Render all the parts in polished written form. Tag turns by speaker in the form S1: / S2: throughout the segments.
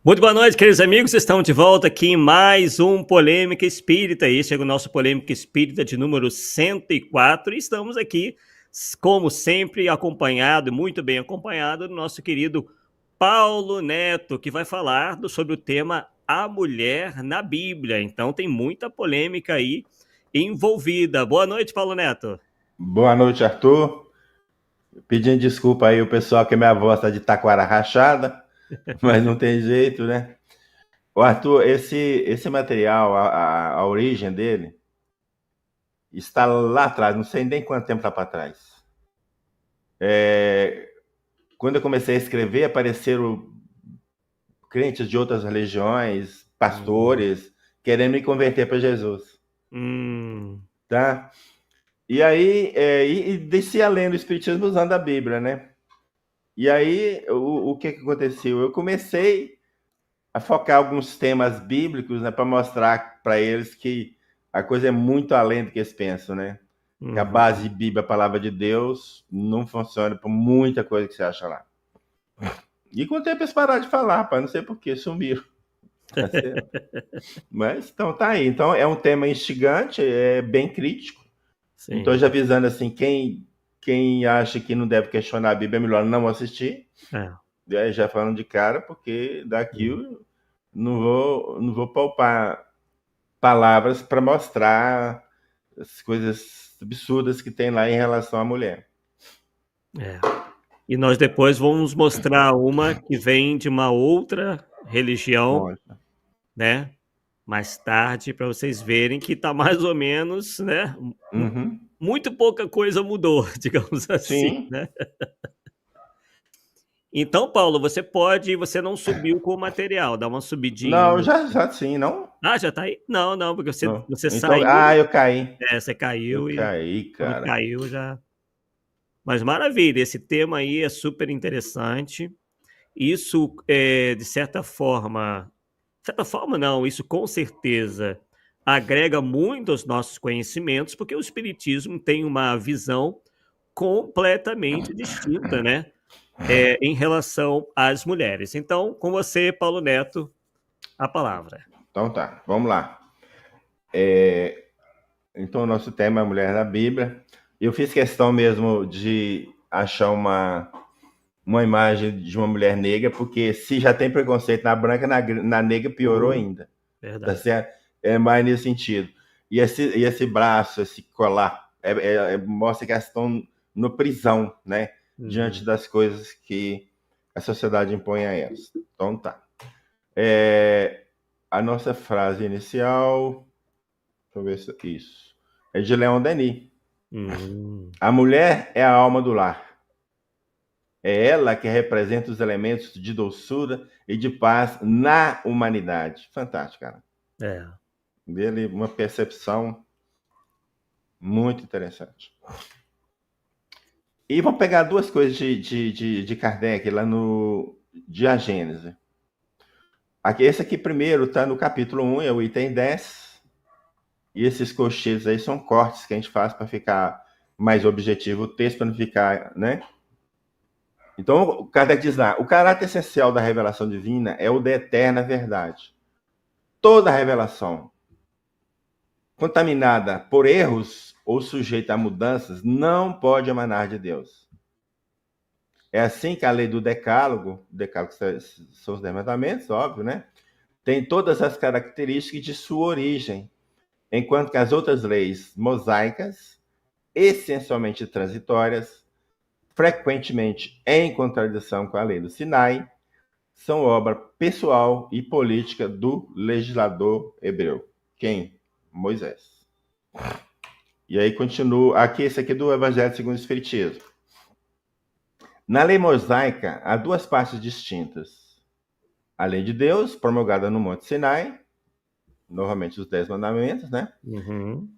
S1: Muito boa noite, queridos amigos. Estamos de volta aqui em mais um Polêmica Espírita. Este é o nosso Polêmica Espírita de número 104. E estamos aqui, como sempre, acompanhado, muito bem acompanhado, do nosso querido Paulo Neto, que vai falar sobre o tema A Mulher na Bíblia. Então tem muita polêmica aí envolvida. Boa noite, Paulo Neto.
S2: Boa noite, Arthur. Pedindo desculpa aí o pessoal que minha voz está de taquara rachada, mas não tem jeito, né? O Arthur, esse material, a origem dele, está lá atrás, não sei nem quanto tempo está para trás. Quando eu comecei a escrever, apareceram crentes de outras religiões, pastores, querendo me converter para Jesus. Tá? E aí, descia lendo o Espiritismo usando a Bíblia, né? E aí, o que aconteceu? Eu comecei a focar alguns temas bíblicos, né, para mostrar para eles que a coisa é muito além do que eles pensam, né? Que a base de Bíblia, a palavra de Deus, não funciona por muita coisa que você acha lá. E com o tempo eles pararam de falar, não sei por que, sumiram. Mas então tá aí. Então é um tema instigante, é bem crítico.
S1: Sim.
S2: Então já avisando assim, quem acha que não deve questionar a Bíblia é melhor não assistir. Já falando de cara, porque daqui eu não vou poupar palavras para mostrar as coisas absurdas que tem lá em relação à mulher.
S1: E nós depois vamos mostrar uma que vem de uma outra religião, né? Mais tarde, para vocês verem que tá mais ou menos, né? Muito pouca coisa mudou, digamos assim,
S2: Sim.
S1: né? Então, Paulo, você não subiu com o material, dá uma subidinha.
S2: Não, já sim, não?
S1: Ah, já tá aí? Não, porque você
S2: Então,
S1: saiu.
S2: eu caí.
S1: Você caiu
S2: Eu caí,
S1: quando
S2: cara.
S1: caiu já. Mas maravilha, esse tema aí é super interessante. Isso, de certa forma não, isso com certeza agrega muito aos nossos conhecimentos, porque o espiritismo tem uma visão completamente distinta, né, em relação às mulheres. Então, com você, Paulo Neto, a palavra.
S2: Então tá, vamos lá. Então o nosso tema é a mulher na Bíblia. Eu fiz questão mesmo de achar uma imagem de uma mulher negra, porque se já tem preconceito na branca, na negra piorou ainda.
S1: Verdade.
S2: Tá certo? É mais nesse sentido. E esse braço, esse colar, mostra que elas estão no prisão, né? Diante das coisas que a sociedade impõe a elas. Então tá. A nossa frase inicial, deixa eu ver se isso. É de Leon Denis. A mulher é a alma do lar. É ela que representa os elementos de doçura e de paz na humanidade. Fantástico, cara. Dele, uma percepção muito interessante. E vamos pegar duas coisas de Kardec lá no Diagênese. Esse aqui primeiro está no capítulo 1, é o item 10. E esses colchetes aí são cortes que a gente faz para ficar mais objetivo o texto, para não ficar, né? Então, o Kardec diz lá, o caráter essencial da revelação divina é o da eterna verdade. Toda revelação contaminada por erros ou sujeita a mudanças não pode emanar de Deus. É assim que a lei do Decálogo são os 10 mandamentos, óbvio, né? Tem todas as características de sua origem, enquanto que as outras leis mosaicas, essencialmente transitórias, frequentemente em contradição com a lei do Sinai, são obra pessoal e política do legislador hebreu. Quem? Moisés. E aí continua, esse aqui é do Evangelho segundo o Espiritismo. Na lei mosaica, há duas partes distintas. A lei de Deus, promulgada no Monte Sinai, novamente os 10 mandamentos, né?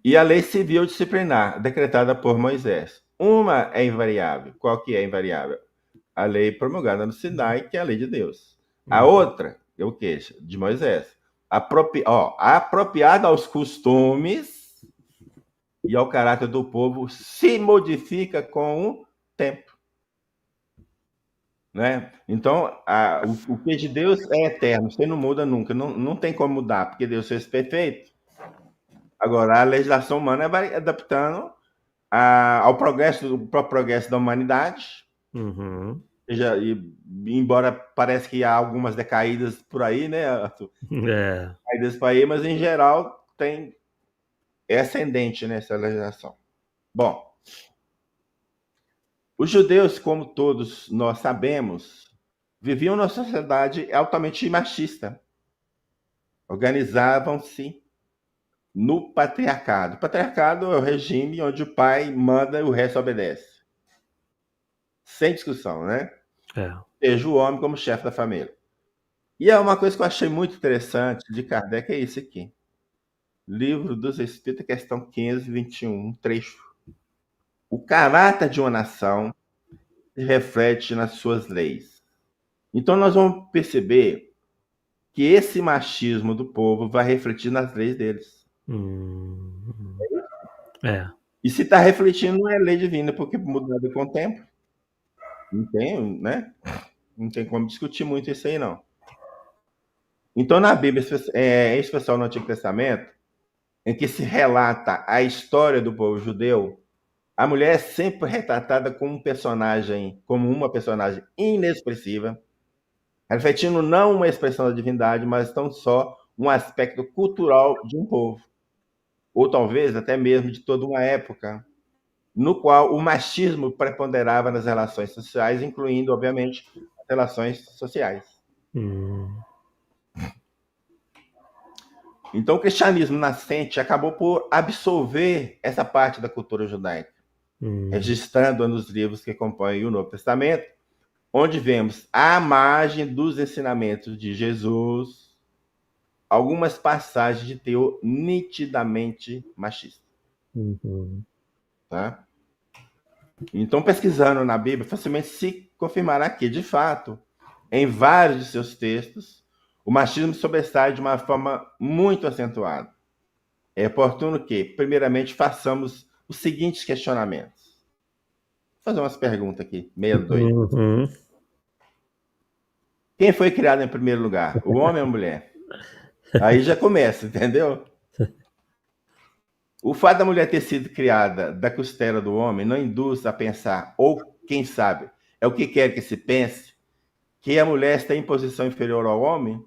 S2: E a lei civil disciplinar, decretada por Moisés. Uma é invariável. Qual que é invariável? A lei promulgada no Sinai, que é a lei de Deus. A outra é o que? De Moisés. Apropriada aos costumes e ao caráter do povo, se modifica com o tempo. né? Então, o que é de Deus é eterno, você não muda nunca, não tem como mudar, porque Deus fez perfeito. Agora, a legislação humana vai adaptando ao progresso da humanidade.
S1: Uhum.
S2: Embora parece que há algumas decaídas por aí, né, Arthur?
S1: É.
S2: Decaídas por aí, mas em geral é ascendente nessa legislação. Bom, os judeus, como todos nós sabemos, viviam numa sociedade altamente machista. Organizavam-se no patriarcado. O patriarcado é o regime onde o pai manda e o resto obedece. Sem discussão, né?
S1: É.
S2: Seja o homem como chefe da família. E é uma coisa que eu achei muito interessante de Kardec, é isso aqui. Livro dos Espíritos, questão 521, um trecho. O caráter de uma nação se reflete nas suas leis. Então nós vamos perceber que esse machismo do povo vai refletir nas leis deles.
S1: É.
S2: E se está refletindo, não é lei divina, porque mudando com o tempo. Não tem, né? Não tem como discutir muito isso aí, não. Então, na Bíblia, em especial no Antigo Testamento, em que se relata a história do povo judeu, a mulher é sempre retratada como uma personagem inexpressiva, refletindo não uma expressão da divindade, mas tão só um aspecto cultural de um povo, ou talvez até mesmo de toda uma época, no qual o machismo preponderava nas relações sociais, incluindo, obviamente, as relações sociais. Então, o cristianismo nascente acabou por absorver essa parte da cultura judaica, registrando-a nos livros que compõem o Novo Testamento, onde vemos, à margem dos ensinamentos de Jesus, algumas passagens de teor nitidamente machista. Tá? Então, pesquisando na Bíblia, facilmente se confirmará que, de fato, em vários de seus textos, o machismo sobressai de uma forma muito acentuada. É oportuno que, primeiramente, façamos os seguintes questionamentos. Vou fazer umas perguntas aqui, meio doido. Quem foi criado em primeiro lugar? O homem ou a mulher? Aí já começa, entendeu? O fato da mulher ter sido criada da costela do homem não induz a pensar, ou quem sabe, é o que quer que se pense, que a mulher está em posição inferior ao homem?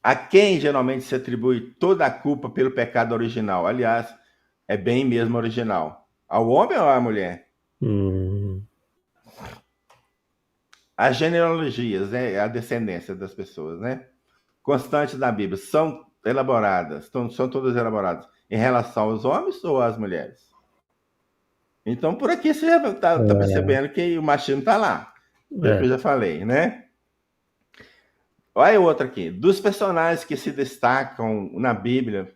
S2: A quem geralmente se atribui toda a culpa pelo pecado original? Aliás, é bem mesmo original. Ao homem ou à mulher? As genealogias, né, a descendência das pessoas, né, constantes na Bíblia, são elaboradas, são todas elaboradas em relação aos homens ou às mulheres? Então, por aqui você já está percebendo que o machismo está lá. Eu já falei, né? Olha outra aqui. Dos personagens que se destacam na Bíblia,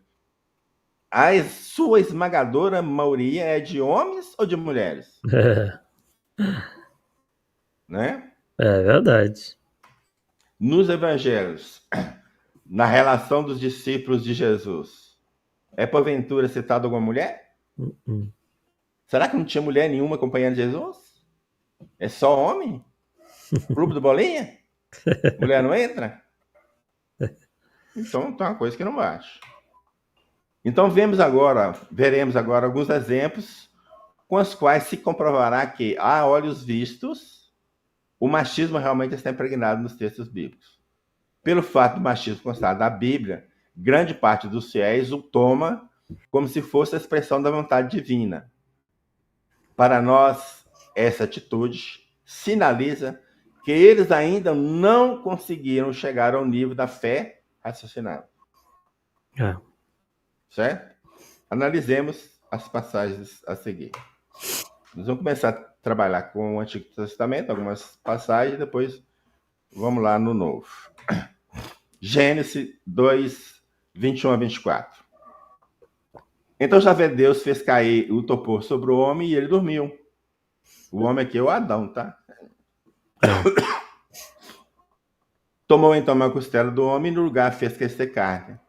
S2: a sua esmagadora maioria é de homens ou de mulheres? Né?
S1: É verdade.
S2: Nos evangelhos, na relação dos discípulos de Jesus, é porventura citada alguma mulher? Será que não tinha mulher nenhuma acompanhando Jesus? É só homem? Clube do Bolinha? Mulher não entra? Então tem uma coisa que não bate. Então veremos agora alguns exemplos com os quais se comprovará que, a olhos vistos, o machismo realmente está impregnado nos textos bíblicos. Pelo fato do machismo constar da Bíblia, grande parte dos fiéis o toma como se fosse a expressão da vontade divina. Para nós, essa atitude sinaliza que eles ainda não conseguiram chegar ao nível da fé raciocinada. Certo? Analisemos as passagens a seguir. Nós vamos começar a trabalhar com o Antigo Testamento, algumas passagens, depois vamos lá no Novo. Gênesis 2, 21 a 24. Então Javé Deus fez cair o topor sobre o homem e ele dormiu. O homem aqui é o Adão, tá? Tomou então uma costela do homem e no lugar fez crescer carne.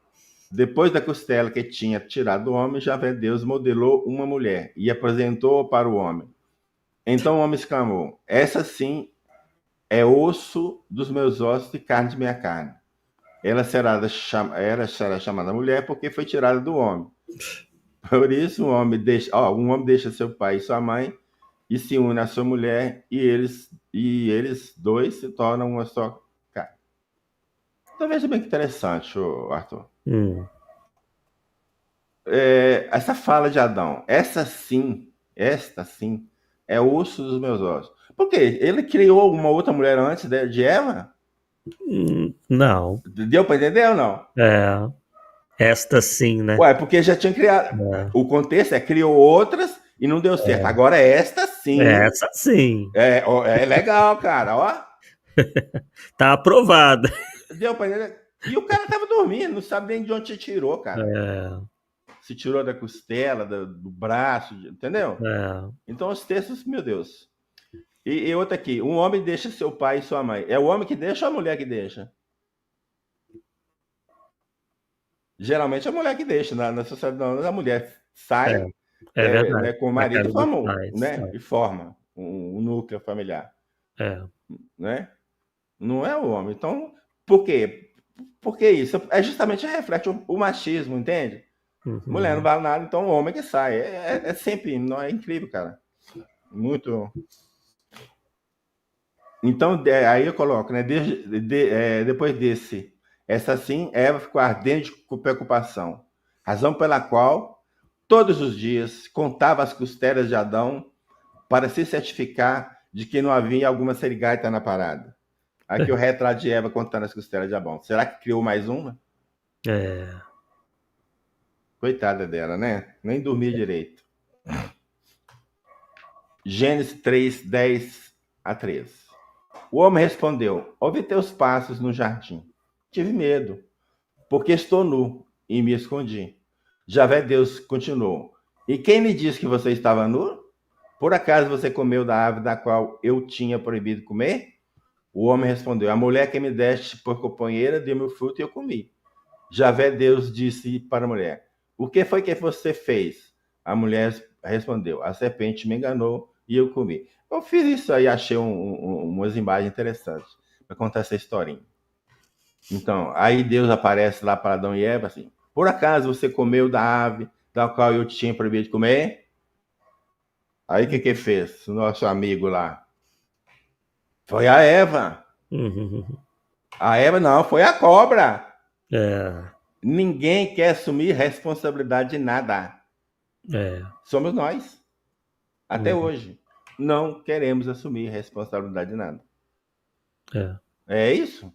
S2: Depois da costela que tinha tirado do homem, Javé Deus modelou uma mulher e apresentou-a para o homem. Então o homem exclamou: essa sim é osso dos meus ossos e carne de minha carne. Ela será chamada mulher porque foi tirada do homem. Por isso um homem deixa seu pai e sua mãe e se une à sua mulher e eles dois se tornam uma só carne. Então veja bem que interessante, Arthur.
S1: Hum.
S2: Essa fala de Adão, esta sim, é osso dos meus ossos. Por quê? Ele criou uma outra mulher antes de Eva?
S1: Não.
S2: Deu para entender ou não?
S1: É. Esta sim, né?
S2: Ué, porque já tinha criado.
S1: É.
S2: O contexto criou outras e não deu certo. Agora esta sim
S1: Essa sim.
S2: é legal, cara. Ó,
S1: Tá aprovada.
S2: deu para entender. E o cara tava dormindo, não sabe nem de onde se tirou, cara.
S1: É.
S2: Se tirou da costela, do braço, entendeu?
S1: É.
S2: Então os textos, meu Deus. E outra aqui, um homem deixa seu pai e sua mãe. É o homem que deixa ou a mulher que deixa? Geralmente é a mulher que deixa. Na sociedade, a mulher sai
S1: É verdade.
S2: né, com o
S1: Na
S2: marido
S1: casa
S2: e
S1: dos
S2: forma,
S1: pais.
S2: né, e forma um núcleo familiar.
S1: É.
S2: Né? Não é o homem. Então, por quê? Porque isso é justamente reflete o machismo, entende? Mulher não
S1: Uhum.
S2: vale nada, então o homem que sai. É sempre, não é incrível, cara. Muito. Então, aí eu coloco, né? Depois desse, essa sim, Eva ficou ardente com preocupação, razão pela qual todos os dias contava as costelas de Adão para se certificar de que não havia alguma serigaita na parada. Aqui o retrato de Eva contando as costelas de Adão. Será que criou mais uma?
S1: É.
S2: Coitada dela, né? Nem dormia direito. Gênesis 3, 10 a 13. O homem respondeu: ouvi teus passos no jardim. Tive medo, porque estou nu e me escondi. Javé Deus continuou: e quem lhe disse que você estava nu? Por acaso você comeu da árvore da qual eu tinha proibido comer? O homem respondeu: a mulher que me deste por companheira deu-me o fruto e eu comi. Javé Deus disse para a mulher: o que foi que você fez? A mulher respondeu: a serpente me enganou e eu comi. Eu fiz isso aí, achei umas imagens interessantes para contar essa historinha. Então, aí Deus aparece lá para Adão e Eva assim: por acaso você comeu da ave da qual eu te tinha proibido de comer? Aí o que fez? O nosso amigo lá. Foi a Eva.
S1: Uhum.
S2: A Eva não, foi a cobra.
S1: É.
S2: Ninguém quer assumir responsabilidade de nada.
S1: É.
S2: Somos nós. Até
S1: Uhum.
S2: hoje. Não queremos assumir responsabilidade de nada.
S1: É.
S2: É isso?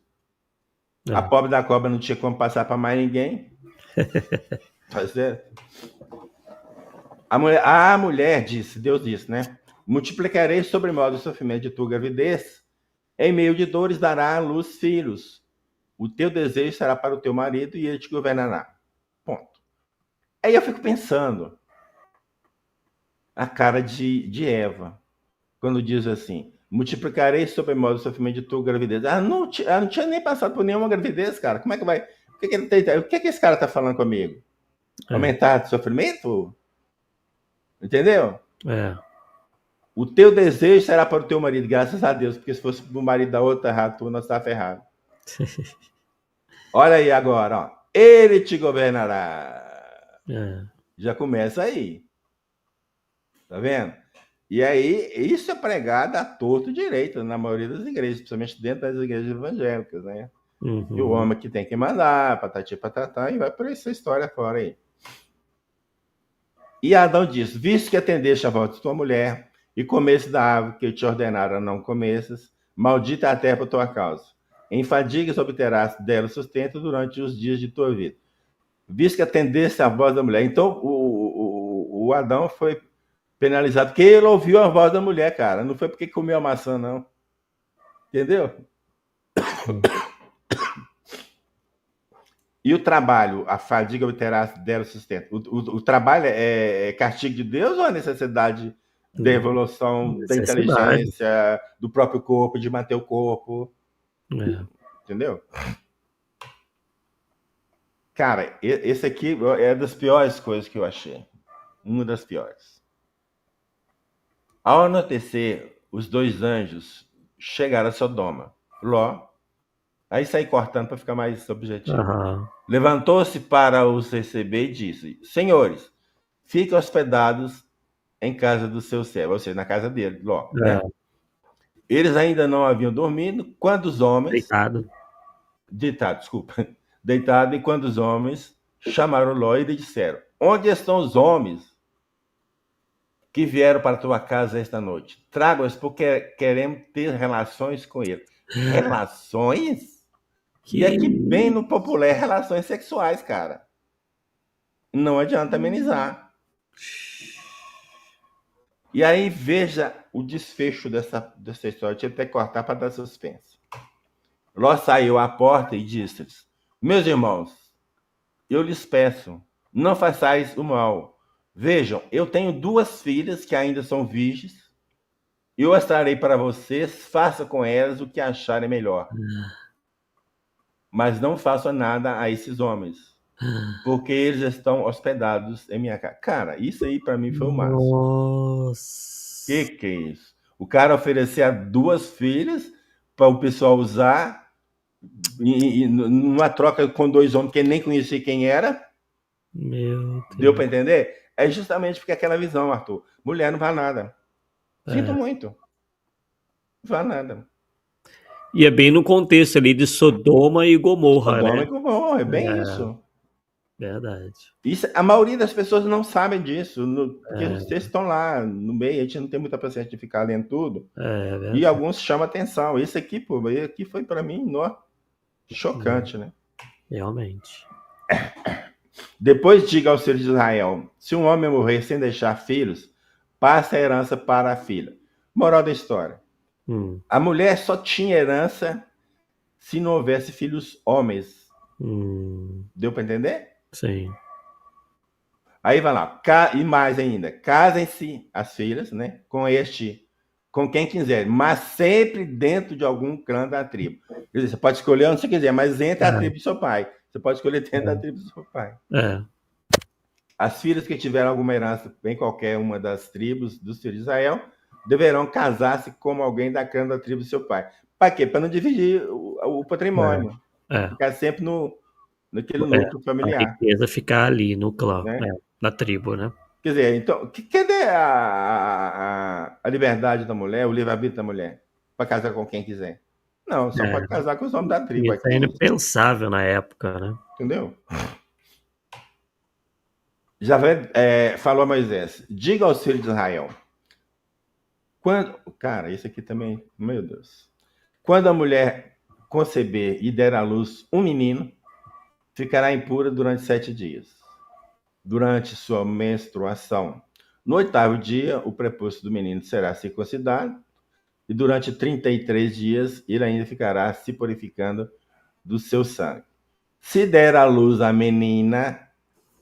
S2: A
S1: É.
S2: pobre da cobra não tinha como passar para mais ninguém. Tá certo? A mulher disse, Deus disse, né? Multiplicarei sobre modo o sofrimento de tua gravidez. Em meio de dores dará à luz filhos. O teu desejo será para o teu marido e ele te governará. Ponto. Aí eu fico pensando a cara de Eva, quando diz assim: multiplicarei sobre modo o sofrimento de tua gravidez. Ela não tinha nem passado por nenhuma gravidez, cara. Como é que vai? O que esse cara tá falando comigo?
S1: É.
S2: Aumentar de sofrimento? Entendeu?
S1: É.
S2: O teu desejo será para o teu marido, graças a Deus, porque se fosse para o marido da outra errado, tu não está ferrado. Olha aí agora, ó. Ele te governará.
S1: É.
S2: Já começa aí. Tá vendo? E aí, isso é pregado a torto e direito na maioria das igrejas, principalmente dentro das igrejas evangélicas, né? E o
S1: Uhum.
S2: homem que tem que mandar, patati patatá, e vai por essa história fora aí. E Adão diz: visto que atendeste a voz de tua mulher, e comesse da árvore que eu te ordenara não comesses, maldita é a terra por tua causa. Em fadigas obterás dela sustento durante os dias de tua vida. Visto que atendeste a voz da mulher. Então, o Adão foi penalizado porque ele ouviu a voz da mulher, cara. Não foi porque comeu a maçã, não. Entendeu? E o trabalho, a fadiga obterá dela sustento. O trabalho é castigo de Deus ou a necessidade da evolução da
S1: Necessidade.
S2: inteligência, do próprio corpo, de manter o corpo?
S1: É.
S2: Entendeu? Cara, esse aqui é das piores coisas que eu achei. Uma das piores. Ao anoitecer, os 2 anjos chegaram a Sodoma. Ló, aí saí cortando para ficar mais objetivo.
S1: Aham.
S2: Levantou-se para os receber e disse: Senhores, fiquem hospedados em casa do seu servo, ou seja, na casa dele, Ló, né? Eles ainda não haviam dormido quando os homens. Deitado, desculpa. Deitado, e quando os homens chamaram Ló e lhe disseram: Onde estão os homens que vieram para a tua casa esta noite? Traga-os, porque queremos ter relações com eles. Relações? E aqui, bem no popular, relações sexuais, cara. Não adianta amenizar. E aí, veja o desfecho dessa história. Tinha até que cortar para dar suspense. Ló saiu à porta e disse-lhes: Meus irmãos, eu lhes peço, não façais o mal. Vejam, eu tenho 2 filhas que ainda são virgens. Eu as trarei para vocês, faça com elas o que acharem melhor. Mas não façam nada a esses homens, porque eles estão hospedados em minha casa. Cara, isso aí para mim foi o máximo.
S1: Nossa.
S2: Que é isso? O cara oferecia 2 filhas para o pessoal usar, e numa troca com 2 homens que ele nem conhecia quem era.
S1: Meu Deus.
S2: Deu para entender? É justamente porque aquela visão, Arthur. Mulher não vale nada. Sinto muito. Não vale nada.
S1: E é bem no contexto ali de Sodoma e Gomorra,
S2: Sodoma
S1: né?
S2: e Gomorra, é bem isso.
S1: Verdade.
S2: Isso. A maioria das pessoas não sabem disso, porque vocês estão lá no meio, a gente não tem muita paciência de ficar lendo tudo. E alguns chamam atenção. Isso aqui, pô, aqui foi para mim, chocante, né?
S1: Realmente.
S2: Depois diga aos filhos de Israel: se um homem morrer sem deixar filhos, passa a herança para a filha. Moral da história: a mulher só tinha herança se não houvesse filhos homens. Deu para entender?
S1: Sim.
S2: Aí vai lá, e mais ainda, casem-se as filhas, né, com quem quiser, mas sempre dentro de algum clã da tribo. Quer dizer, você pode escolher onde você quiser, mas entre a tribo do seu pai. Você pode escolher dentro da tribo do seu pai. As filhas que tiveram alguma herança em qualquer uma das tribos dos filhos de Israel deverão casar-se com alguém da clã da tribo do seu pai. Para quê? Para não dividir o patrimônio. Ficar sempre naquele núcleo familiar.
S1: A riqueza ficar ali no clã, né? Na tribo, né?
S2: Quer dizer, então, cadê a liberdade da mulher, o livre-arbítrio da mulher? Para casar com quem quiser. Não, só pode casar com os homens da tribo.
S1: Isso é impensável na época, né?
S2: Entendeu? Javé falou a Moisés: diga aos filhos de Israel. Cara, isso aqui também, meu Deus. Quando a mulher conceber e der à luz um menino, ficará impura durante 7 dias. Durante sua menstruação. No 8º dia, o prepúcio do menino será circuncidado, e durante 33 dias ele ainda ficará se purificando do seu sangue. Se der à luz a menina,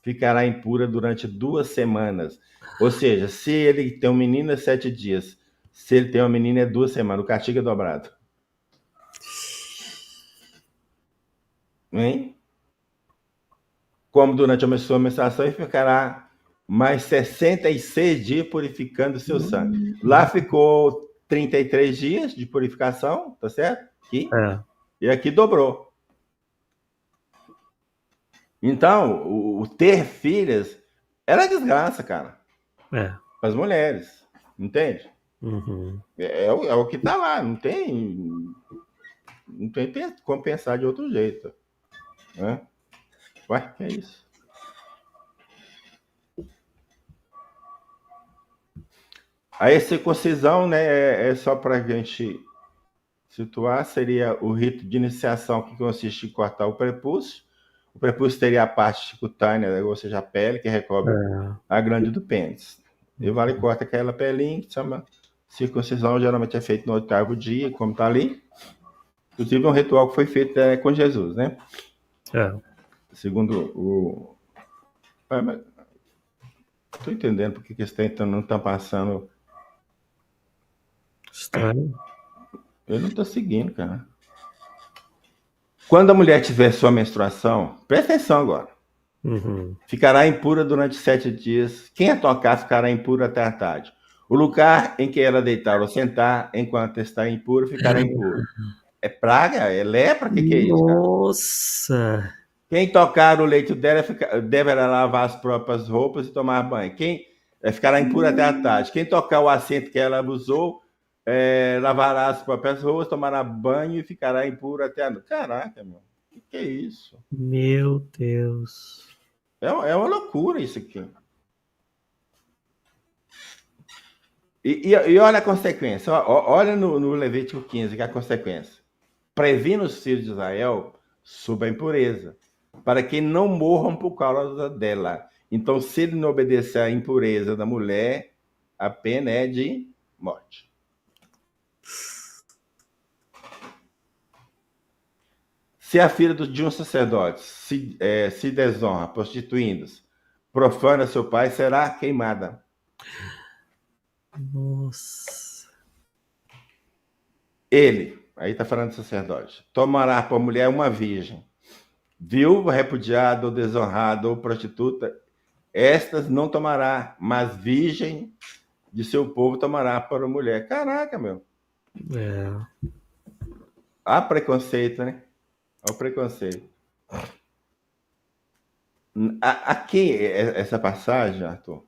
S2: ficará impura durante 2 semanas. Ou seja, se ele tem um menino é 7 dias, se ele tem uma menina é 2 semanas, o castigo é dobrado. Hein? Como durante a sua menstruação, ele ficará mais 66 dias purificando seu sangue. Lá ficou 33 dias de purificação, tá certo? Aqui. E aqui dobrou. Então, o ter filhas era desgraça, cara. Para as mulheres. Entende? É o que tá lá. Não tem como pensar de outro jeito. Né? Ué, que é isso? A circuncisão, né, é só para a gente situar, seria o rito de iniciação que consiste em cortar o prepúcio. O prepúcio teria a parte cutânea, ou seja, a pele que recobre a glândula do pênis. E vale corta aquela pelinha que chama circuncisão, geralmente é feito no 8º dia, como está ali. Inclusive é um ritual que foi feito com Jesus, né? Segundo o... Estou entendendo porque que eles não estão passando...
S1: Estranho.
S2: Eu não estou seguindo, cara. Quando a mulher tiver sua menstruação, presta atenção agora. Ficará impura durante 7 dias. Quem a tocar ficará impuro até a tarde. O lugar em que ela deitar ou sentar, enquanto está impuro, ficará impuro. É praga? É lepra? O que é isso, cara?
S1: Nossa!
S2: Quem tocar o leito dela deverá lavar as próprias roupas e tomar banho. Quem ficará impuro até a tarde. Quem tocar o assento que ela abusou, lavará as próprias roupas, tomará banho e ficará impuro até a noite. Caraca, meu. O que é isso?
S1: Meu Deus.
S2: É uma loucura isso aqui. E olha a consequência. Olha no Levítico 15, que é a consequência. Previna os filhos de Israel sob a impureza, para que não morram por causa dela. Então, se ele não obedecer à impureza da mulher, a pena é de morte. Se a filha de um sacerdote se desonra, prostituindo-se, profana seu pai, será queimada.
S1: Nossa.
S2: Ele, aí está falando do sacerdote, tomará por mulher uma virgem, viúva, repudiada, ou desonrada, ou prostituta, estas não tomará, mas virgem de seu povo tomará para mulher. Caraca, meu. Há preconceito, né? Há o preconceito. Aqui, essa passagem, Arthur,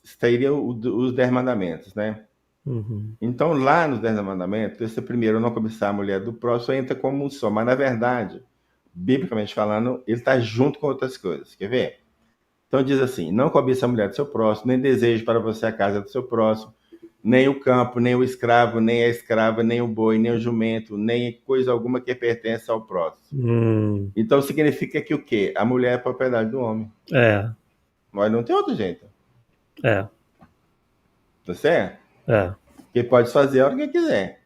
S2: estaria os 10 mandamentos, né? Então, lá nos 10 mandamentos, esse primeiro, não cobiçar a mulher do próximo, entra como um só. Mas, na verdade, biblicamente falando, ele está junto com outras coisas. Quer ver? Então, diz assim, não cobiça a mulher do seu próximo, nem deseje para você a casa do seu próximo, nem o campo, nem o escravo, nem a escrava, nem o boi, nem o jumento, nem coisa alguma que pertence ao próximo. Então, significa que o quê? A mulher é propriedade do homem. Mas não tem outro jeito. Tá certo? Que pode fazer a hora que quiser.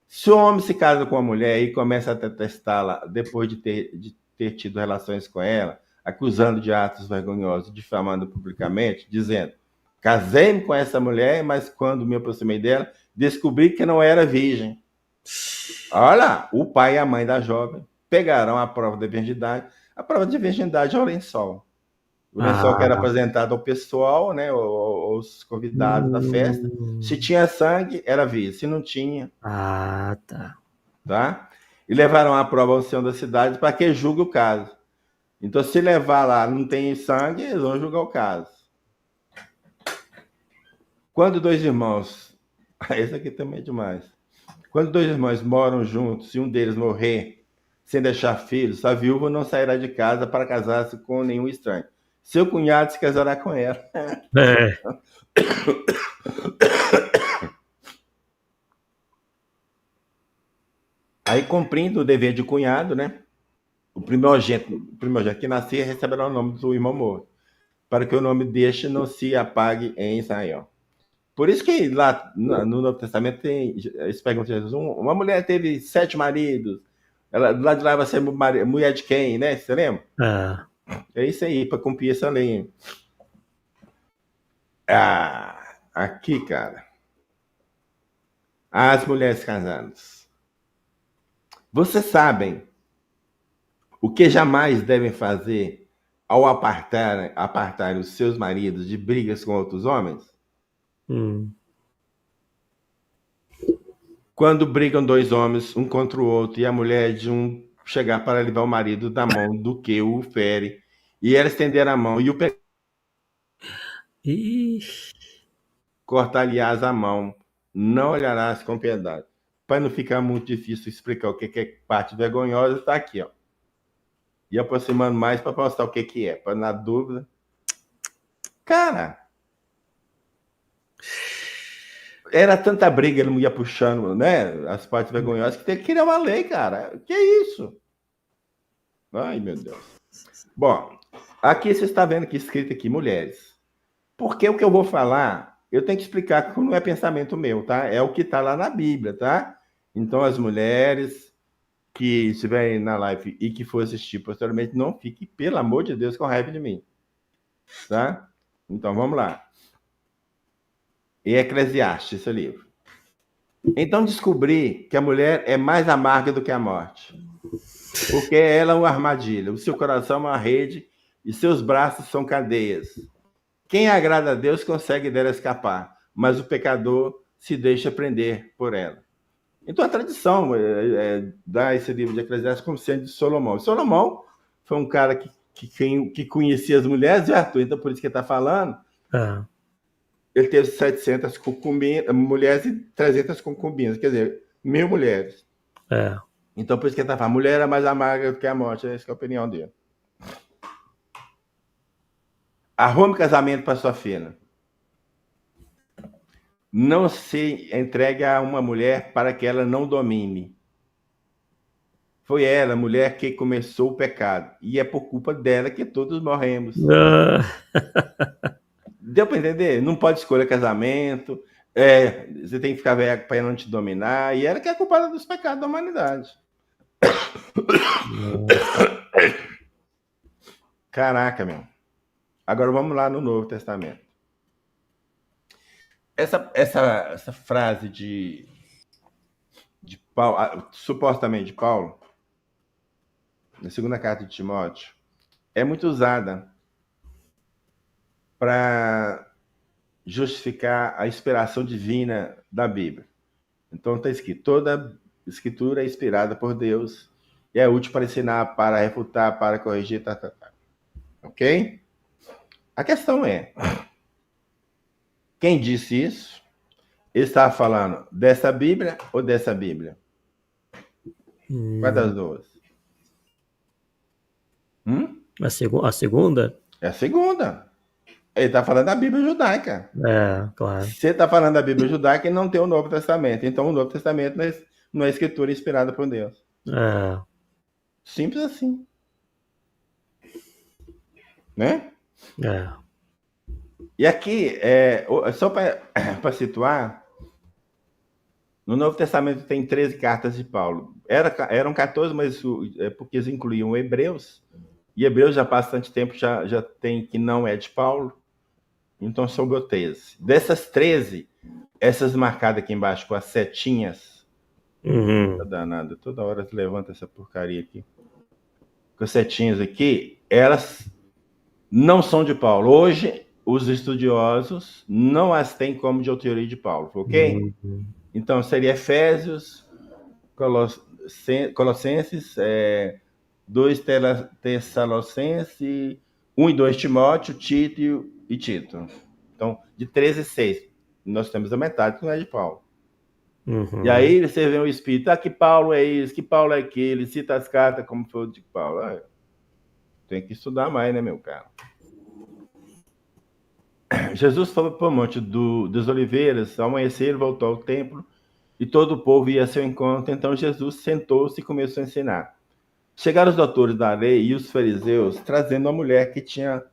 S2: Se o homem se casa com a mulher e começa a detestá-la depois de ter tido relações com ela, acusando de atos vergonhosos, difamando publicamente, dizendo: casei-me com essa mulher, mas quando me aproximei dela, descobri que não era virgem. Olha, o pai e a mãe da jovem pegarão a prova de virgindade. A prova de virgindade é o lençol. O lençol que era apresentado ao pessoal, né, aos convidados da festa. Se tinha sangue, era virgem. Se não tinha... Tá? E levaram a prova ao senhor da cidade para que julgue o caso. Então, se levar lá, não tem sangue, eles vão julgar o caso. Quando dois irmãos... Esse aqui também é demais. Quando dois irmãos moram juntos e um deles morrer sem deixar filhos, a viúva não sairá de casa para casar-se com nenhum estranho. Seu cunhado se casará com ela. Aí, cumprindo o dever de cunhado, né? O primogênito que nascer receberá o nome do irmão morto, para que o nome deste não se apague em Israel. Por isso que lá no Novo Testamento tem, eles perguntam a Jesus, uma mulher teve 7 maridos, ela lá de lá vai ser mulher de quem, né? Você lembra? É isso aí, para cumprir essa lei. Aqui, cara. As mulheres casadas. Vocês sabem o que jamais devem fazer ao apartar os seus maridos de brigas com outros homens? Quando brigam dois homens, um contra o outro, e a mulher de um chegar para livrar o marido da mão do que o fere, e ela estender a mão e o pegar, cortar-lhe-ás a mão, não olharás com piedade. Para não ficar muito difícil explicar o que é parte vergonhosa, está aqui, ó. E aproximando mais para mostrar o que é, para na dúvida. Cara, era tanta briga, ele não ia puxando, né, as partes vergonhosas, que tem que criar uma lei, cara. Que é isso? Ai, meu Deus. Bom, aqui você está vendo que escrito aqui, mulheres. Porque o que eu vou falar, eu tenho que explicar que não é pensamento meu, tá? É o que está lá na Bíblia, tá? Então, as mulheres que estiverem na live e que for assistir posteriormente, não fique, pelo amor de Deus, com raiva de mim. Tá? Então, vamos lá. E Eclesiastes, esse livro. Então, descobri que a mulher é mais amarga do que a morte. Porque ela é uma armadilha, o seu coração é uma rede e seus braços são cadeias. Quem agrada a Deus consegue dela escapar, mas o pecador se deixa prender por ela. Então a tradição dá esse livro de Eclesiastes como sendo de Salomão. Salomão foi um cara que conhecia as mulheres, Arthur, então por isso que ele está falando. Ele teve 700 mulheres e 300 concubinas, quer dizer, 1000 mulheres. Então por isso que ele está falando, mulher é mais amarga do que a morte, essa é a opinião dele. Arrume casamento para sua filha. Não se entregue a uma mulher para que ela não domine. Foi ela, a mulher, que começou o pecado. E é por culpa dela que todos morremos. Deu para entender? Não pode escolher casamento. Você tem que ficar velha para ela não te dominar. E ela que é culpada dos pecados da humanidade. Caraca, meu. Agora vamos lá no Novo Testamento. Essa frase de Paulo, supostamente de Paulo, na segunda carta de Timóteo, é muito usada para justificar a inspiração divina da Bíblia. Então está escrito, toda escritura é inspirada por Deus e é útil para ensinar, para refutar, para corrigir, ok? A questão é, quem disse isso? Ele estava falando dessa Bíblia ou dessa Bíblia? Qual das duas?
S1: A segunda?
S2: É a segunda. Ele está falando da Bíblia judaica.
S1: Claro.
S2: Você está falando da Bíblia judaica e não tem o Novo Testamento. Então o Novo Testamento não é escritura inspirada por Deus. Simples assim. Né? E aqui, só para situar, no Novo Testamento tem 13 cartas de Paulo. Eram 14, mas porque eles incluíam Hebreus. E Hebreus já há bastante tempo já tem que não é de Paulo. Então sobrou 13. Dessas 13, essas marcadas aqui embaixo com as setinhas. Tá danado. Toda hora se levanta essa porcaria aqui. Com as setinhas aqui, elas não são de Paulo. Hoje, os estudiosos não as têm como de autoria de Paulo, ok? Então, seria Efésios, Colossenses, 2 Tessalonicenses, 1 e 2 Timóteo, Tito e Tito. Então, de 13 e 6, nós temos a metade que não é de Paulo. E aí você vê o Espírito, que Paulo é isso, que Paulo é aquele, cita as cartas como foi o de Paulo. Tem que estudar mais, né, meu caro? Jesus foi para o Monte das Oliveiras, ao amanhecer ele voltou ao templo e todo o povo ia a seu encontro. Então Jesus sentou-se e começou a ensinar. Chegaram os doutores da lei e os fariseus trazendo uma mulher que tinha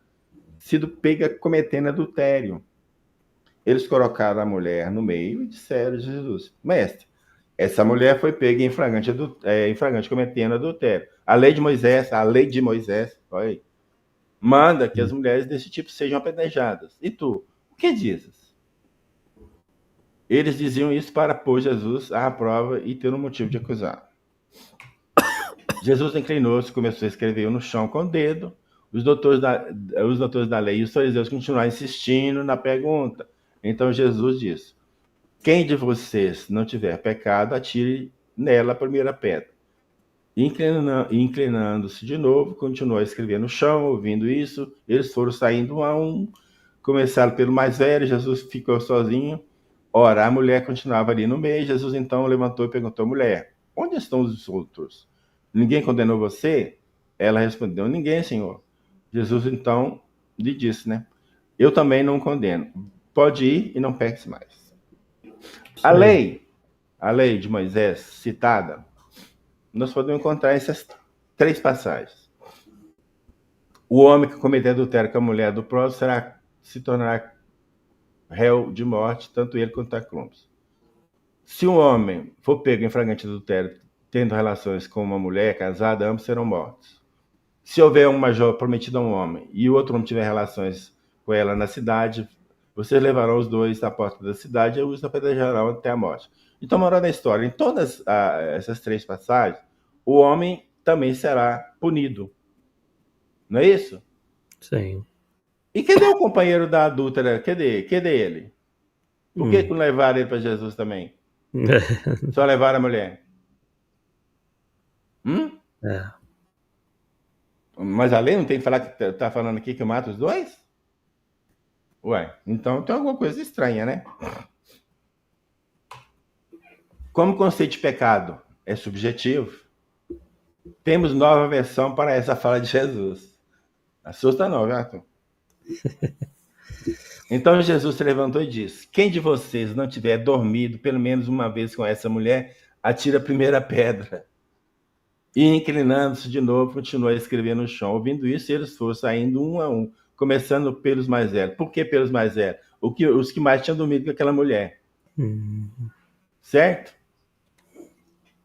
S2: sido pega cometendo adultério. Eles colocaram a mulher no meio e disseram a Jesus: Mestre, essa mulher foi pega em flagrante cometendo adultério. A lei de Moisés, olha aí, manda que as mulheres desse tipo sejam apedrejadas. E tu, o que dizes? Eles diziam isso para pôr Jesus à prova e ter um motivo de acusar. Jesus inclinou-se e começou a escrever no chão com o dedo. Os doutores da lei e os fariseus continuaram insistindo na pergunta. Então Jesus disse: quem de vocês não tiver pecado, atire nela a primeira pedra. Inclinando-se de novo, continuou a escrever no chão. Ouvindo isso, eles foram saindo um a um. Começaram pelo mais velho, Jesus ficou sozinho. Ora, a mulher continuava ali no meio. Jesus então levantou e perguntou: mulher, onde estão os outros? Ninguém condenou você? Ela respondeu: ninguém, Senhor. Jesus então lhe disse, né? Eu também não condeno. Pode ir e não peques mais. A lei de Moisés citada, nós podemos encontrar essas 3 passagens. O homem que cometer adultério com a mulher do próximo se tornará réu de morte, tanto ele quanto a cúmplice. Se um homem for pego em flagrante adultério tendo relações com uma mulher casada, ambos serão mortos. Se houver um major prometido a um homem e o outro homem tiver relações com ela na cidade, vocês levarão os dois à porta da cidade e os apedrejarão até a morte. Então, moral da história, em todas essas 3 passagens, o homem também será punido. Não é isso?
S1: Sim.
S2: E cadê o companheiro da adúltera? Cadê ele? Por que
S1: Hum.
S2: não levaram ele para Jesus também? Só levaram a mulher? Hum?
S1: É.
S2: Mas a lei não tem que falar que tá falando aqui que mata os dois? Ué, então tem alguma coisa estranha, né? Como o conceito de pecado é subjetivo, temos nova versão para essa fala de Jesus. Assusta não, viu, Arthur? Então Jesus se levantou e disse: quem de vocês não tiver dormido pelo menos uma vez com essa mulher, atira a primeira pedra. E inclinando-se de novo, continuou a escrever no chão. Ouvindo isso, eles foram saindo um a um, começando pelos mais velhos. Por que pelos mais velhos? Os que mais tinham dormido com aquela mulher.
S1: Hum.
S2: Certo?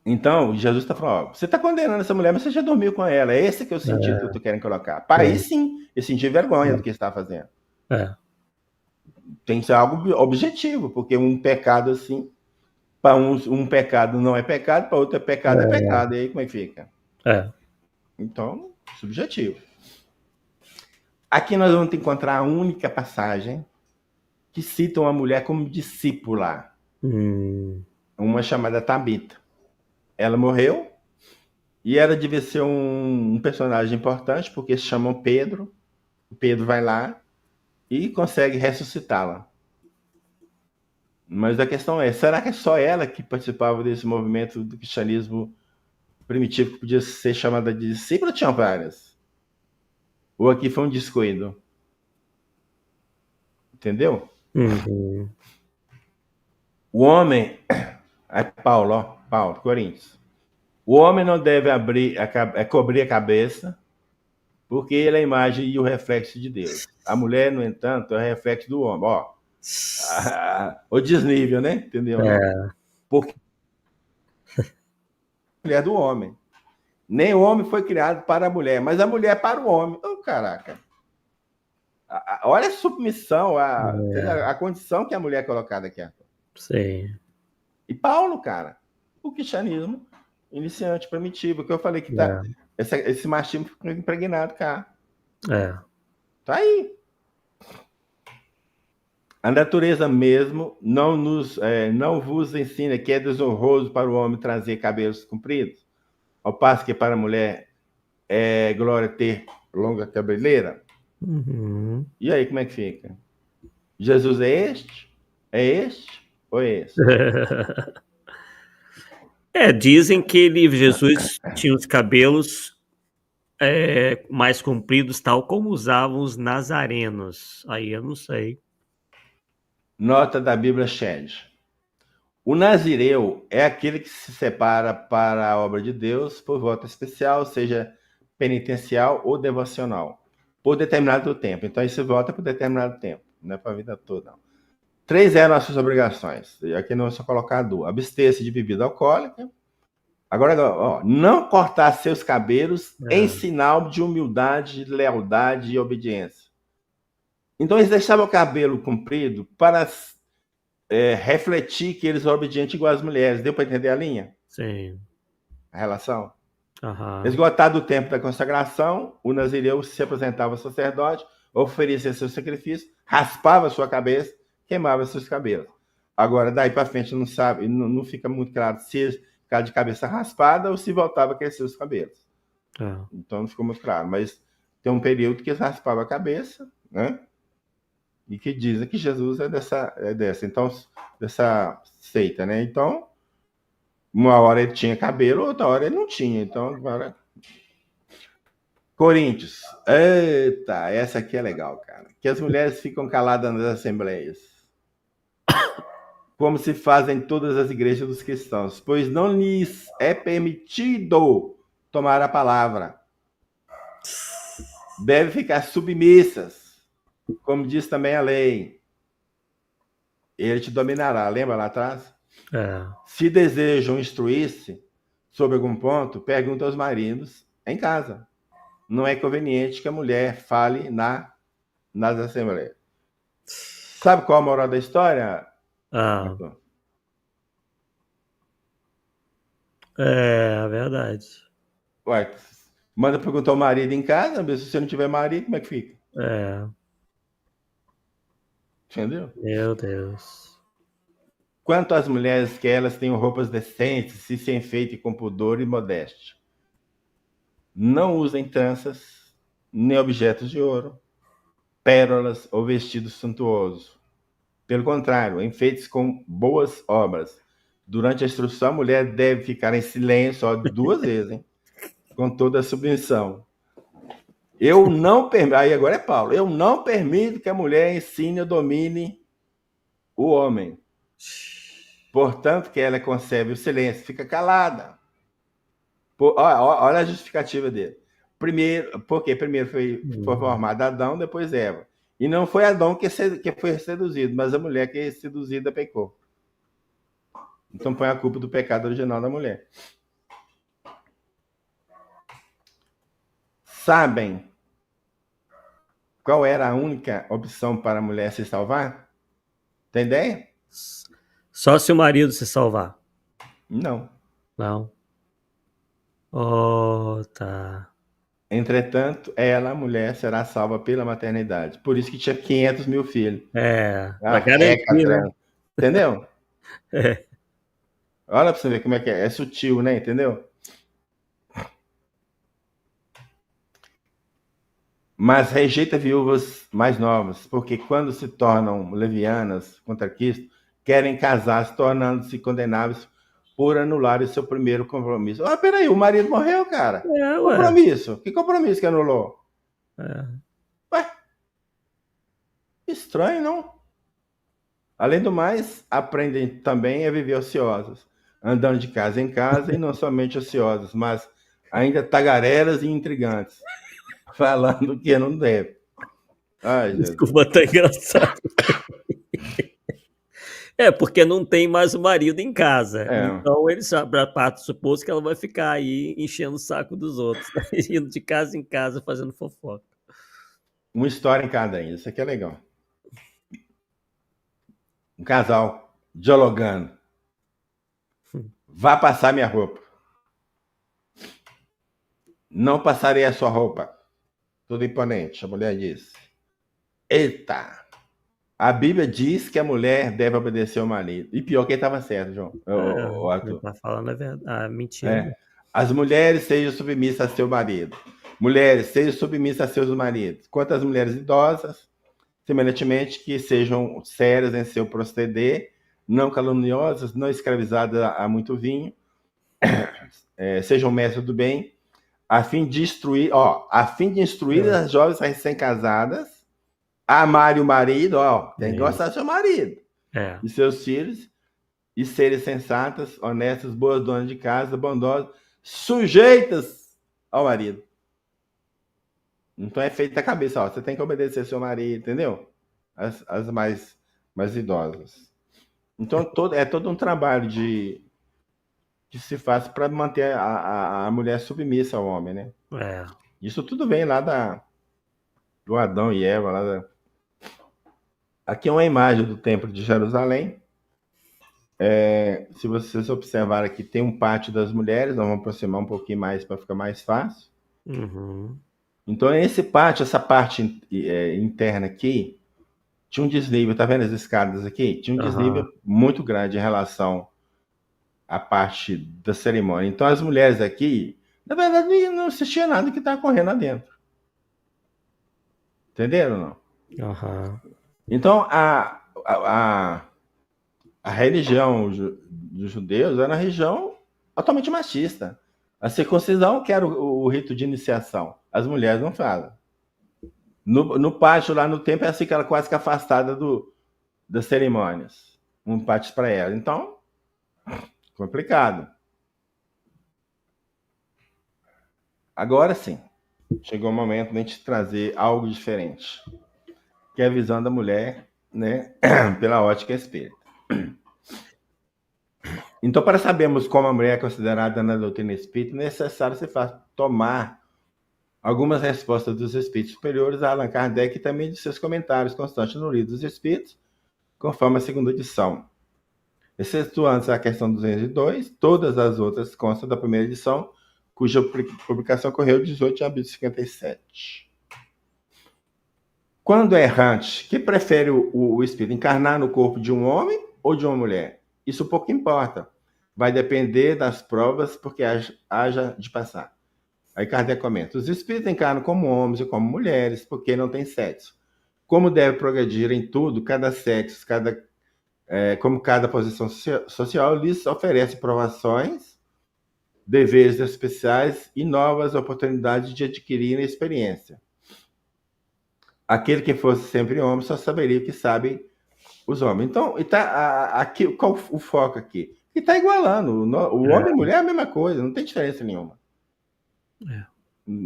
S2: Então, Jesus está falando: ó, você está condenando essa mulher, mas você já dormiu com ela. É esse que é o sentido que eu estou querendo colocar. Para aí sim, eu senti vergonha do que está fazendo.
S1: É.
S2: Tem que ser algo objetivo, porque um pecado assim, para um pecado não é pecado, para outro é pecado. E aí como é que fica?
S1: É.
S2: Então, subjetivo. Aqui nós vamos encontrar a única passagem que cita uma mulher como discípula, uma chamada Tabita. Ela morreu e ela devia ser um personagem importante, porque se chamam Pedro. O Pedro vai lá e consegue ressuscitá-la. Mas a questão é, será que é só ela que participava desse movimento do cristianismo primitivo que podia ser chamada de discípula? Tinham várias. Ou aqui foi um descuido? Entendeu?
S1: Uhum.
S2: O homem, é Paulo, ó, Paulo, Coríntios. O homem não deve cobrir a cabeça, porque ele é a imagem e o reflexo de Deus. A mulher, no entanto, é o reflexo do homem. Ó, o desnível, né? Entendeu? Né?
S1: É.
S2: Porque a mulher é do homem. Nem o homem foi criado para a mulher, mas a mulher para o homem. Oh, caraca. Olha a submissão, a condição que a mulher é colocada aqui.
S1: Sim.
S2: E Paulo, cara, o cristianismo iniciante, primitivo, que eu falei que tá, esse machismo ficou impregnado, cara. Tá aí. A natureza mesmo não vos ensina que é desonroso para o homem trazer cabelos compridos, ao passo que para a mulher é glória ter longa cabeleira.
S1: Uhum.
S2: E aí, como é que fica? Jesus é este? É este? Ou é este?
S1: Dizem que Jesus tinha os cabelos mais compridos, tal como usavam os nazarenos. Aí eu não sei.
S2: Nota da Bíblia Shed. O nazireu é aquele que se separa para a obra de Deus por voto especial, seja penitencial ou devocional, por determinado tempo. Então, esse voto é por determinado tempo, não é para a vida toda. Não. 3 eram as suas obrigações. E aqui não é só colocar duas. Abster-se de bebida alcoólica. Agora, ó, não cortar seus cabelos em sinal de humildade, lealdade e obediência. Então, eles deixavam o cabelo comprido para refletir que eles são obedientes igual as mulheres. Deu para entender a linha?
S1: Sim.
S2: A relação?
S1: Uhum.
S2: Esgotado o tempo da consagração, o nazireu se apresentava ao sacerdote, oferecia seu sacrifício, raspava sua cabeça, queimava seus cabelos. Agora, daí para frente, não sabe, não fica muito claro se ficava de cabeça raspada ou se voltava a crescer os cabelos. Então não ficou muito claro. Mas tem um período que eles raspavam a cabeça, né? E que dizem que Jesus é dessa, então, dessa seita, né? Então, uma hora ele tinha cabelo, outra hora ele não tinha. Então, agora. Coríntios. Eita, essa aqui é legal, cara. Que as mulheres ficam caladas nas assembleias. Como se fazem em todas as igrejas dos cristãos, pois não lhes é permitido tomar a palavra. Devem ficar submissas, como diz também a lei. Ele te dominará, lembra lá atrás? Se desejam instruir-se sobre algum ponto, pergunta aos maridos em casa. Não é conveniente que a mulher fale nas assembleias. Sabe qual a moral da história?
S1: É verdade.
S2: Ué, manda perguntar ao marido em casa, se você não tiver marido, como é que fica? Entendeu?
S1: Meu Deus.
S2: Quanto às mulheres, que elas tenham roupas decentes, se enfeitem com pudor e modéstia. Não usem tranças, nem objetos de ouro, pérolas ou vestidos suntuosos. Pelo contrário, enfeites com boas obras. Durante a instrução, a mulher deve ficar em silêncio, ó, 2 vezes, hein? Com toda a submissão. Eu não permito, aí agora é Paulo, eu não permito que a mulher ensine ou domine o homem. Portanto, que ela conserve o silêncio, fica calada. Olha a justificativa dele. Primeiro, porque primeiro foi formado Adão, depois Eva. E não foi Adão que foi seduzido, mas a mulher que seduzida pecou. Então põe a culpa do pecado original da mulher. Sabem qual era a única opção para a mulher se salvar? Tem ideia?
S1: Só se o marido se salvar.
S2: Não.
S1: Não. Oh, tá.
S2: Entretanto, ela, a mulher, será salva pela maternidade. Por isso que tinha 500 mil filhos.
S1: Pra garantir, né?
S2: Entendeu?
S1: É.
S2: Olha pra você ver como é que é. É sutil, né? Entendeu? Mas rejeita viúvas mais novas, porque quando se tornam levianas contra Cristo, querem casar-se, tornando-se condenáveis por anular o seu primeiro compromisso. Ah, peraí, o marido morreu, cara. Compromisso. Que compromisso que anulou? Ué? Estranho, não? Além do mais, aprendem também a viver ociosos, andando de casa em casa e não somente ociosos, mas ainda tagarelas e intrigantes, falando que não deve. Ai,
S1: desculpa, tá engraçado. Porque não tem mais o marido em casa. Então, eles a parte do suposto que ela vai ficar aí enchendo o saco dos outros, indo de casa em casa fazendo fofoca.
S2: Uma história em cada ainda. Isso aqui é legal. Um casal dialogando. Vá passar minha roupa. Não passarei a sua roupa. Tudo imponente, a mulher disse. Eita! A Bíblia diz que a mulher deve obedecer ao marido. E pior que ele estava certo, João. O Arthur.
S1: Ele tá falando a verdade, mentira.
S2: As mulheres sejam submissas a seu marido. Mulheres, sejam submissas a seus maridos. Quanto às mulheres idosas, semelhantemente, que sejam sérias em seu proceder, não caluniosas, não escravizadas a muito vinho, sejam mestres do bem, a fim de instruir as jovens recém-casadas a amarem o marido, tem que gostar do seu marido e seus filhos, e serem sensatas, honestas, boas donas de casa, bondosas, sujeitas ao marido. Então é feito da cabeça, você tem que obedecer seu marido, entendeu? As mais idosas. Então é todo um trabalho que se faz para manter a mulher submissa ao homem, né? Isso tudo vem lá do Adão e Eva. Aqui é uma imagem do Templo de Jerusalém. Se vocês observarem aqui, tem um pátio das mulheres. Nós vamos aproximar um pouquinho mais para ficar mais fácil. Então, esse pátio, essa parte interna aqui, tinha um desnível. Tá vendo as escadas aqui? Tinha um desnível muito grande em relação à parte da cerimônia. Então, as mulheres aqui, na verdade, não assistia nada que estava correndo lá dentro. Entenderam, não? Então, a religião dos judeus era uma religião totalmente machista. A circuncisão, que era o rito de iniciação, as mulheres não fazem. No pátio, lá no templo, é assim que ela quase que afastada das cerimônias. Um pátio para ela. Então, complicado. Agora sim, chegou o momento de a gente trazer algo diferente, que é a visão da mulher, né, pela ótica espírita. Então, para sabermos como a mulher é considerada na doutrina espírita, é necessário se tomar algumas respostas dos espíritos superiores a Allan Kardec e também de seus comentários constantes no Livro dos Espíritos, conforme a segunda edição. Excetuando a questão 202, todas as outras constam da primeira edição, cuja publicação ocorreu 18 de abril de 57. Quando é errante, que prefere o espírito? Encarnar no corpo de um homem ou de uma mulher? Isso pouco importa. Vai depender das provas, porque haja de passar. Aí Kardec comenta: os espíritos encarnam como homens e como mulheres, porque não tem sexo. Como deve progredir em tudo, cada sexo, como cada posição social lhes oferece provações, deveres especiais e novas oportunidades de adquirir experiência. Aquele que fosse sempre homem só saberia o que sabem os homens. Então, aqui, qual o foco aqui? E está igualando. O homem e a mulher é a mesma coisa, não tem diferença nenhuma.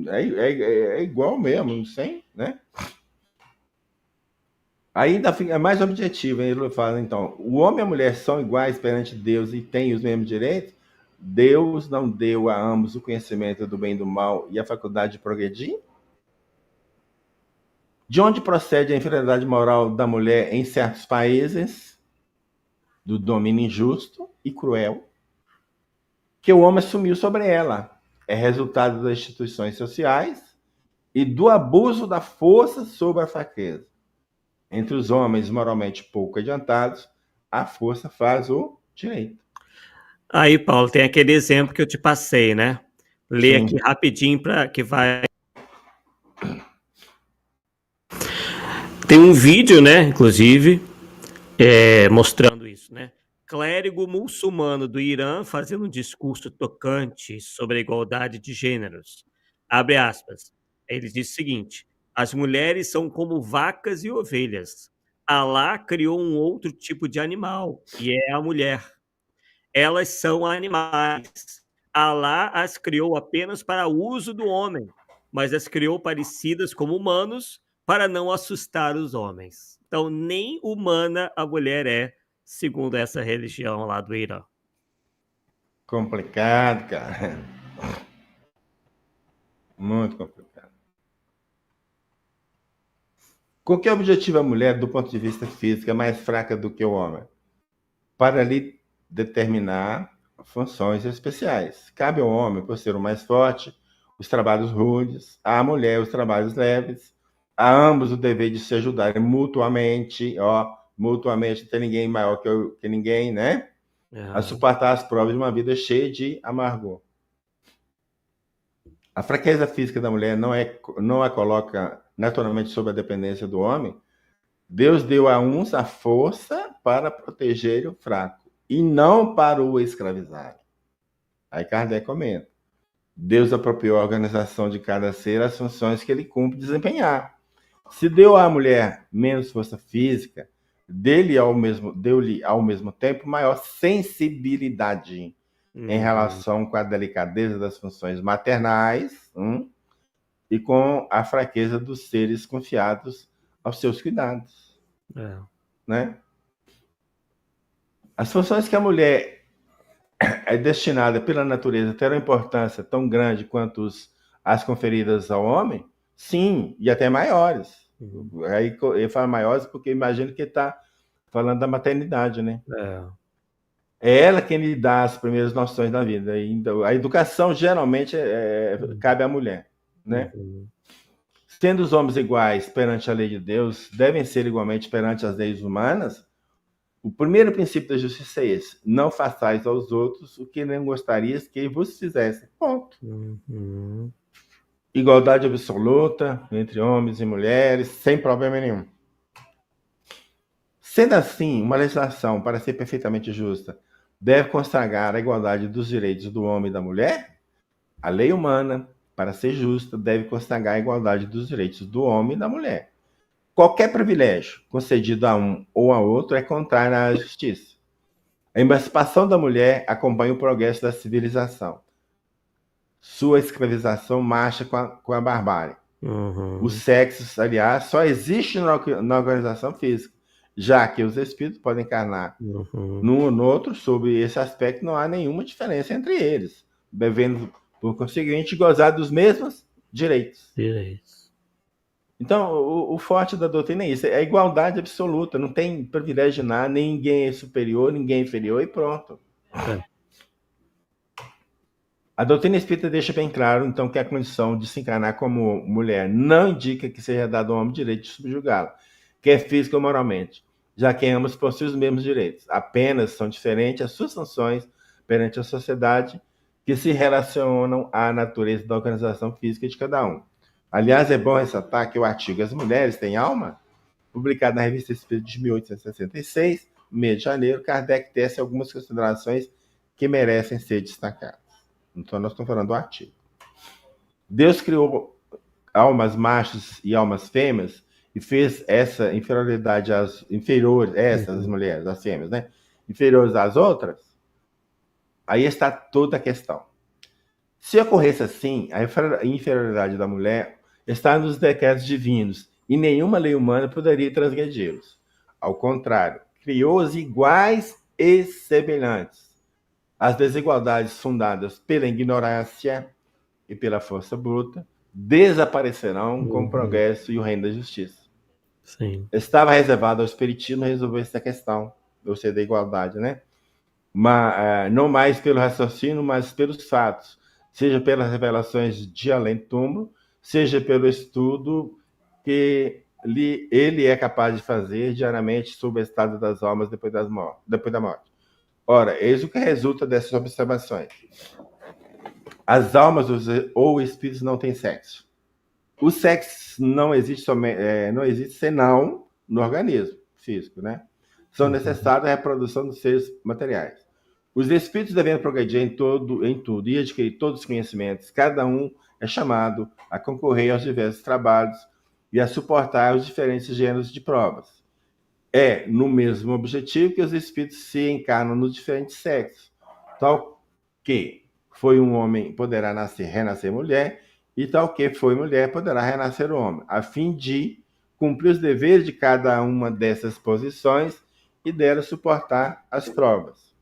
S2: É igual mesmo, não sei, né? Ainda é mais objetivo, hein? Ele fala, então, o homem e a mulher são iguais perante Deus e têm os mesmos direitos? Deus não deu a ambos o conhecimento do bem e do mal e a faculdade de progredir? De onde procede a inferioridade moral da mulher em certos países? Do domínio injusto e cruel que o homem assumiu sobre ela. É resultado das instituições sociais e do abuso da força sobre a fraqueza. Entre os homens moralmente pouco adiantados, a força faz o direito.
S1: Aí, Paulo, tem aquele exemplo que eu te passei, né? Lê aqui rapidinho para que vai. Tem um vídeo, né, inclusive, mostrando isso, né? Clérigo muçulmano do Irã fazendo um discurso tocante sobre a igualdade de gêneros. Abre aspas. Ele diz o seguinte: as mulheres são como vacas e ovelhas. Alá criou um outro tipo de animal, e é a mulher. Elas são animais. Alá as criou apenas para uso do homem, mas as criou parecidas como humanos para não assustar os homens. Então, nem humana a mulher é, segundo essa religião lá do Irã.
S2: Complicado, cara. Muito complicado. Com que objetivo a mulher, do ponto de vista físico, é mais fraca do que o homem? Para lhe determinar funções especiais. Cabe ao homem, por ser o mais forte, os trabalhos rudes, à mulher os trabalhos leves, a ambos o dever de se ajudarem mutuamente, mutuamente, não tem ninguém maior que ninguém, né? A suportar as provas de uma vida cheia de amargor. A fraqueza física da mulher não a coloca naturalmente sob a dependência do homem. Deus deu a uns a força para proteger o fraco e não para o escravizar. Aí Kardec comenta: Deus apropriou a organização de cada ser as funções que ele cumpre desempenhar. Se deu à mulher menos força física, deu-lhe ao mesmo tempo maior sensibilidade em relação com a delicadeza das funções maternais e com a fraqueza dos seres confiados aos seus cuidados. Né? As funções que a mulher é destinada pela natureza terão importância tão grande quanto as conferidas ao homem? Sim, e até maiores. Aí eu falo maiores porque imagino que está falando da maternidade, né? É ela quem lhe dá as primeiras noções da vida. A educação geralmente cabe à mulher, né? Sendo os homens iguais perante a lei de Deus, devem ser igualmente perante as leis humanas. O primeiro princípio da justiça é esse: não façais aos outros o que não gostarias que vos fizessem. Ponto. Igualdade absoluta entre homens e mulheres, sem problema nenhum. Sendo assim, uma legislação, para ser perfeitamente justa, deve consagrar a igualdade dos direitos do homem e da mulher? A lei humana, para ser justa, deve consagrar a igualdade dos direitos do homem e da mulher. Qualquer privilégio concedido a um ou a outro é contrário à justiça. A emancipação da mulher acompanha o progresso da civilização. Sua escravização marcha com a barbárie. Os sexos, aliás, só existem na organização física, já que os espíritos podem encarnar num ou no outro. Sob esse aspecto, não há nenhuma diferença entre eles, devendo, por conseguinte, gozar dos mesmos direitos. Então, o forte da doutrina é isso: é a igualdade absoluta, não tem privilégio de nada, ninguém é superior, ninguém é inferior e pronto. A doutrina espírita deixa bem claro, então, que a condição de se encarnar como mulher não indica que seja dado ao homem o direito de subjugá-la, quer física ou moralmente, já que ambos possuem os mesmos direitos. Apenas são diferentes as suas funções perante a sociedade que se relacionam à natureza da organização física de cada um. Aliás, é bom ressaltar que o artigo As Mulheres Têm Alma, publicado na Revista Espírita de 1866, mês de janeiro, Kardec tece algumas considerações que merecem ser destacadas. Então, nós estamos falando do artigo. Deus criou almas machos e almas fêmeas e fez essa inferioridade às inferiores, essas mulheres, as fêmeas, né? Inferiores às outras. Aí está toda a questão. Se ocorresse assim, a inferioridade da mulher está nos decretos divinos e nenhuma lei humana poderia transgredi-los. Ao contrário, criou-os iguais e semelhantes. As desigualdades fundadas pela ignorância e pela força bruta desaparecerão com o progresso e o reino da justiça.
S1: Sim.
S2: Estava reservado ao espiritismo resolver essa questão, ou seja, da igualdade, né? Mas, não mais pelo raciocínio, mas pelos fatos, seja pelas revelações de além-túmulo, seja pelo estudo que ele é capaz de fazer diariamente sobre o estado das almas depois da morte. Ora, eis o que resulta dessas observações. As almas ou espíritos não têm sexo. O sexo não existe senão no organismo físico, né? São necessárias a reprodução dos seres materiais. Os espíritos devem progredir em tudo e adquirir todos os conhecimentos. Cada um é chamado a concorrer aos diversos trabalhos e a suportar os diferentes gêneros de provas. É no mesmo objetivo que os espíritos se encarnam nos diferentes sexos, tal que foi um homem poderá renascer mulher, e tal que foi mulher poderá renascer homem, a fim de cumprir os deveres de cada uma dessas posições e delas suportar as provas.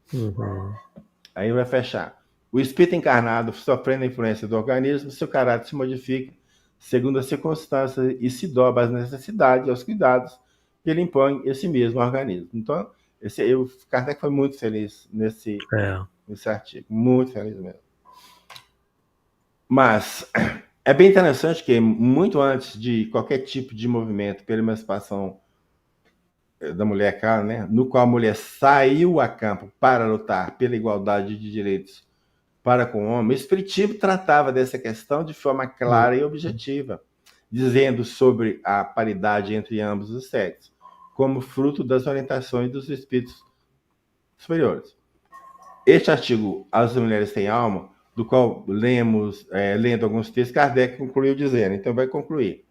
S2: Aí vai fechar. O espírito encarnado, sofrendo a influência do organismo, seu caráter se modifica segundo as circunstâncias e se dobra às necessidades e aos cuidados que ele impõe esse mesmo organismo. Então, o Kardec foi muito feliz nesse artigo, muito feliz mesmo. Mas é bem interessante que, muito antes de qualquer tipo de movimento pela emancipação da mulher, cara, né, no qual a mulher saiu a campo para lutar pela igualdade de direitos para com o homem, o Espiritismo tratava dessa questão de forma clara e objetiva, dizendo sobre a paridade entre ambos os sexos, como fruto das orientações dos espíritos superiores. Este artigo, As Mulheres Têm Alma, do qual lendo alguns textos, Kardec concluiu dizendo, então vai concluir.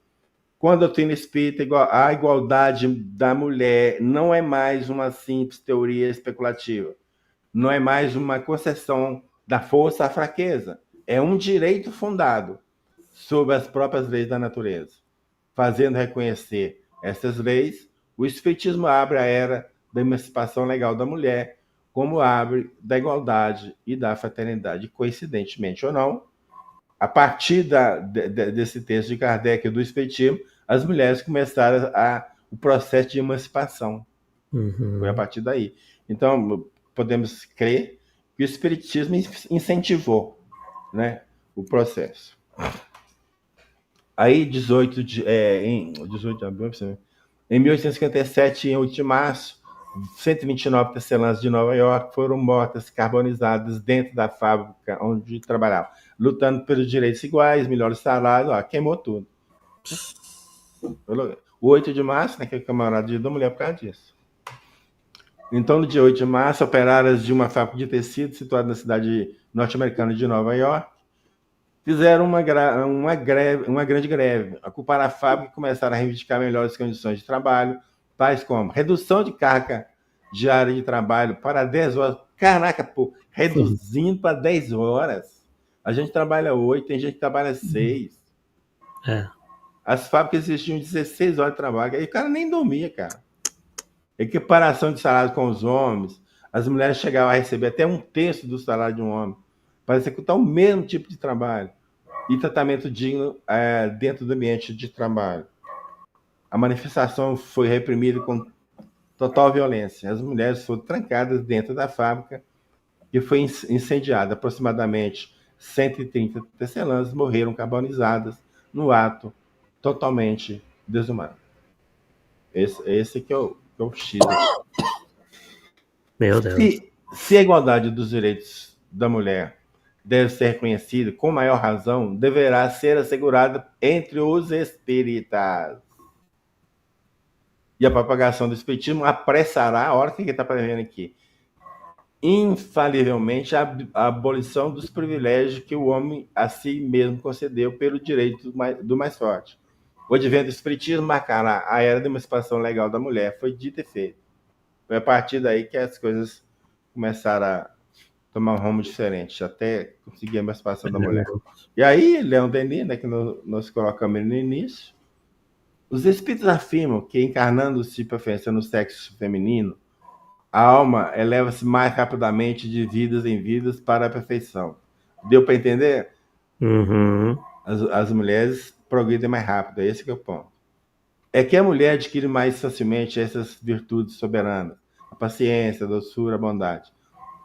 S2: Quando a doutrina espírita, a igualdade da mulher não é mais uma simples teoria especulativa, não é mais uma concessão da força à fraqueza, é um direito fundado sobre as próprias leis da natureza. Fazendo reconhecer essas leis, o Espiritismo abre a era da emancipação legal da mulher, como abre da igualdade e da fraternidade. Coincidentemente ou não, a partir desse texto de Kardec e do Espiritismo, as mulheres começaram o processo de emancipação. Foi a partir daí. Então, podemos crer que o Espiritismo incentivou, né, o processo. Aí, 18 de abril, em 1857, em 8 de março, 129 tecelãs de Nova York foram mortas, carbonizadas dentro da fábrica onde trabalhavam, lutando pelos direitos iguais, melhores salários, queimou tudo. O 8 de março, né, que é o camarada Dia da Mulher por causa disso. Então, no dia 8 de março, operárias de uma fábrica de tecido situada na cidade norte-americana de Nova York fizeram uma grande greve, ocuparam a fábrica e começaram a reivindicar melhores condições de trabalho, tais como redução de carga diária de trabalho para 10 horas. Caraca, pô, reduzindo para 10 horas. A gente trabalha 8, tem gente que trabalha 6. As fábricas existiam 16 horas de trabalho, aí o cara nem dormia, cara. Equiparação de salário com os homens, as mulheres chegavam a receber até 1/3 do salário de um homem para executar o mesmo tipo de trabalho e tratamento digno dentro do ambiente de trabalho. A manifestação foi reprimida com total violência. As mulheres foram trancadas dentro da fábrica, que foi incendiada. Aproximadamente 130 tecelãs morreram carbonizadas no ato totalmente desumano. Esse que é o X aqui.
S1: Meu Deus.
S2: Se a igualdade dos direitos da mulher deve ser reconhecida, com maior razão, deverá ser assegurada entre os espíritas. E a propagação do espiritismo apressará, olha o que ele está prevendo aqui, infalivelmente a abolição dos privilégios que o homem a si mesmo concedeu pelo direito do mais forte. O advento do espiritismo marcará a era de emancipação legal da mulher, foi dito e feito. Foi a partir daí que as coisas começaram a tomar um rumo diferente, até conseguir a emancipação da mulher. E aí, Leon Denis, né, que nós colocamos no início, os espíritos afirmam que, encarnando-se preferência no sexo feminino, a alma eleva-se mais rapidamente de vidas em vidas para a perfeição. Deu para entender?
S1: Uhum.
S2: As mulheres progridem mais rápido, esse que é o ponto. É que a mulher adquire mais facilmente essas virtudes soberanas, a paciência, a doçura, a bondade.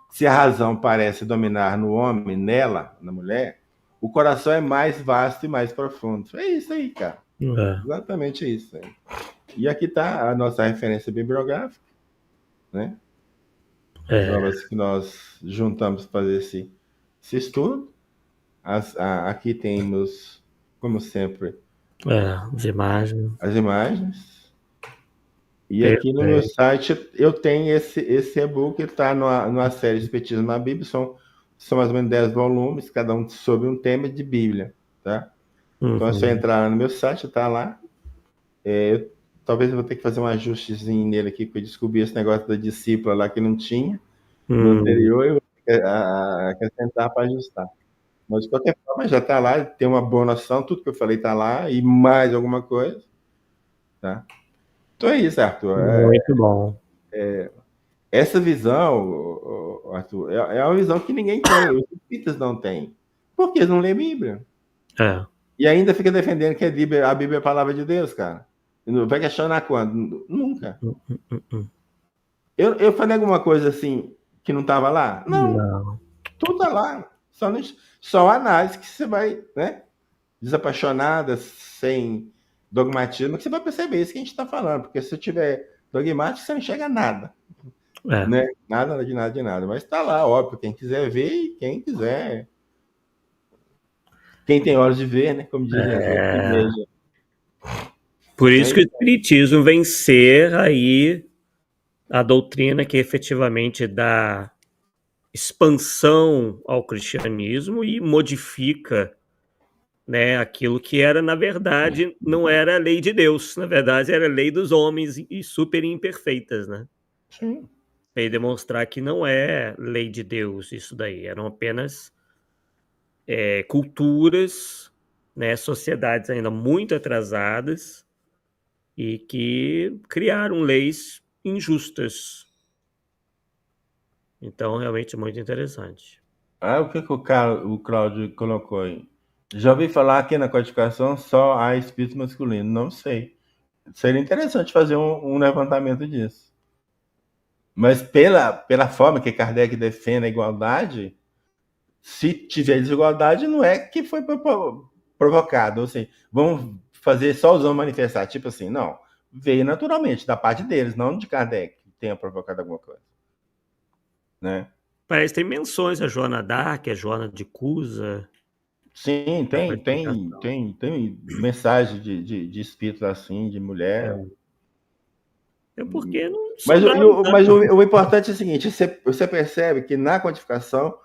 S2: Se a razão parece dominar no homem, nela, na mulher, o coração é mais vasto e mais profundo. É isso aí, cara. Exatamente isso aí. E aqui está a nossa referência bibliográfica, né? As obras que nós juntamos para fazer esse estudo. Aqui temos, como sempre,
S1: as imagens.
S2: As imagens. E aqui no meu site eu tenho esse e-book que está numa série Espiritismo na Bíblia. São mais ou menos 10 volumes, cada um sobre um tema de Bíblia. Tá? Então é só entrar no meu site, está lá. Talvez eu vou ter que fazer um ajustezinho nele aqui, porque eu descobri esse negócio da discípula lá que não tinha. No anterior, eu vou ter que acrescentar para ajustar. Mas, de qualquer forma, já está lá, tem uma boa noção, tudo que eu falei está lá, e mais alguma coisa. Tá? Então é isso, Arthur.
S1: Muito bom.
S2: Essa visão, Arthur, é uma visão que ninguém tem, os espíritas não têm. Porque eles não lêem Bíblia. E ainda fica defendendo que a Bíblia é a palavra de Deus, cara. Vai questionar quando? Nunca. Eu falei alguma coisa assim que não estava lá? Não. Tudo está lá. Só a análise que você vai, né? Desapaixonada, sem dogmatismo, que você vai perceber isso que a gente está falando. Porque se você tiver dogmático, você não enxerga nada. Né? Nada de nada de nada. Mas está lá, óbvio. Quem quiser ver e quem quiser. Quem tem olhos de ver, né? Como dizem as outras.
S1: Por isso que o Espiritismo vem ser aí a doutrina que efetivamente dá expansão ao cristianismo e modifica, né, aquilo que era, na verdade, não era a lei de Deus, na verdade era a lei dos homens e super imperfeitas, né?
S2: Sim.
S1: E demonstrar que não é lei de Deus isso daí, eram apenas culturas, né, sociedades ainda muito atrasadas e que criaram leis injustas. Então, realmente é muito interessante.
S2: O que o Cláudio colocou aí? Já ouvi falar que na codificação só há espírito masculino. Não sei. Seria interessante fazer um levantamento disso. Mas pela forma que Kardec defende a igualdade, se tiver desigualdade, não é que foi provocado. Ou seja, vamos fazer só os homens manifestar. Tipo assim, não. Veio naturalmente, da parte deles, não de Kardec, que tenha provocado alguma coisa. Né?
S1: Parece que tem menções a Joana d'Arc, a Joana de Cusa.
S2: Sim, tem mensagem de espíritos assim, de mulher.
S1: Porque não
S2: mas o importante é o seguinte, você percebe que na codificação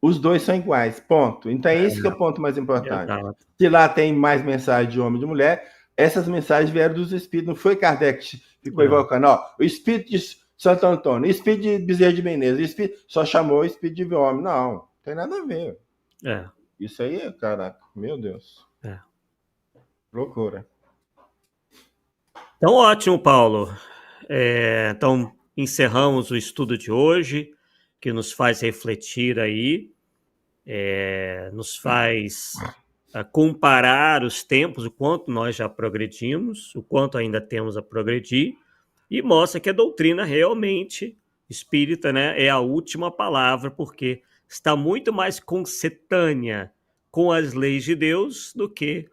S2: os dois são iguais, ponto. Então é isso que é o ponto mais importante. Se lá tem mais mensagem de homem e de mulher, essas mensagens vieram dos espíritos, não foi Kardec que ficou evocando, o espírito de Santo Antônio, o espírito de Bezerra de Menezes, o espírito só chamou o espírito de homem. Não tem nada a ver. Isso aí, caraca, meu Deus. Loucura.
S1: Então, ótimo, Paulo. Então, encerramos o estudo de hoje, que nos faz refletir aí, nos faz comparar os tempos, o quanto nós já progredimos, o quanto ainda temos a progredir, e mostra que a doutrina realmente espírita, né, é a última palavra, porque está muito mais concetânea com as leis de Deus do que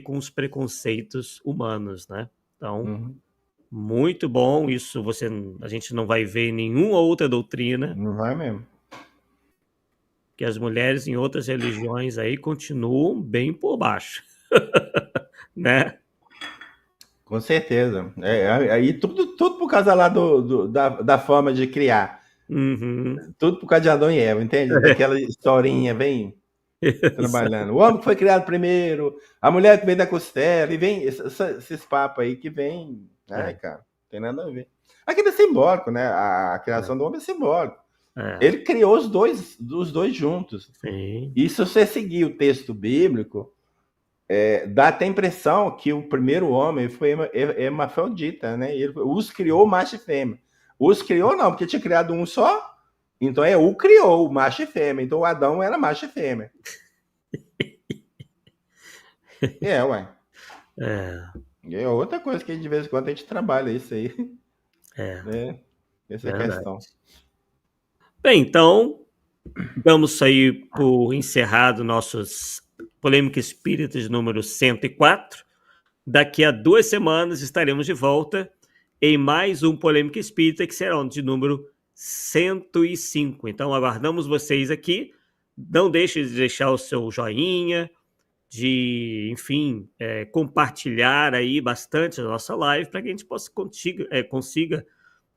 S1: com os preconceitos humanos, né? Então,
S2: Uhum.
S1: muito bom isso. A gente não vai ver em nenhuma outra doutrina
S2: Não vai mesmo.
S1: que as mulheres em outras religiões aí continuam bem por baixo, né?
S2: Com certeza. Aí tudo por causa lá da forma de criar.
S1: Uhum.
S2: Tudo por causa de Adão e Eva, entende? Daquela historinha bem trabalhando. O homem que foi criado primeiro, a mulher que vem da costela, e vem esses papos aí que vem. Ai,
S1: É,
S2: cara, tem nada a ver. Aquilo é simbólico, né? A
S1: é,
S2: criação do homem é simbólico.
S1: é,
S2: Ele criou os dois juntos.
S1: sim.
S2: E se você seguir o texto bíblico, dá até a impressão que o primeiro homem foi hermafrodita, né? Ele os criou macho e fêmea. Os criou não, porque tinha criado um só. Então o criou, macho e fêmea. Então o Adão era macho e fêmea. Ué.
S1: É,
S2: É outra coisa que de vez em quando a gente trabalha isso aí,
S1: é,
S2: né? Essa
S1: verdade.
S2: questão.
S1: Bem, então, damos aí por encerrado nossos Polêmica Espíritas número 104. Daqui a 2 semanas estaremos de volta em mais um Polêmica Espírita, que será de número 105. Então, aguardamos vocês aqui. Não deixe de deixar o seu joinha, de, enfim, compartilhar aí bastante a nossa live para que a gente consiga,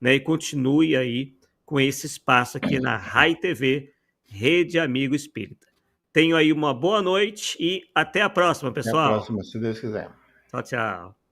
S1: né, e continue aí com esse espaço aqui na Rai TV, Rede Amigo Espírita. Tenho aí uma boa noite e até a próxima,
S2: Até a
S1: pessoal.
S2: próxima, se Deus quiser.
S1: Tchau, tchau.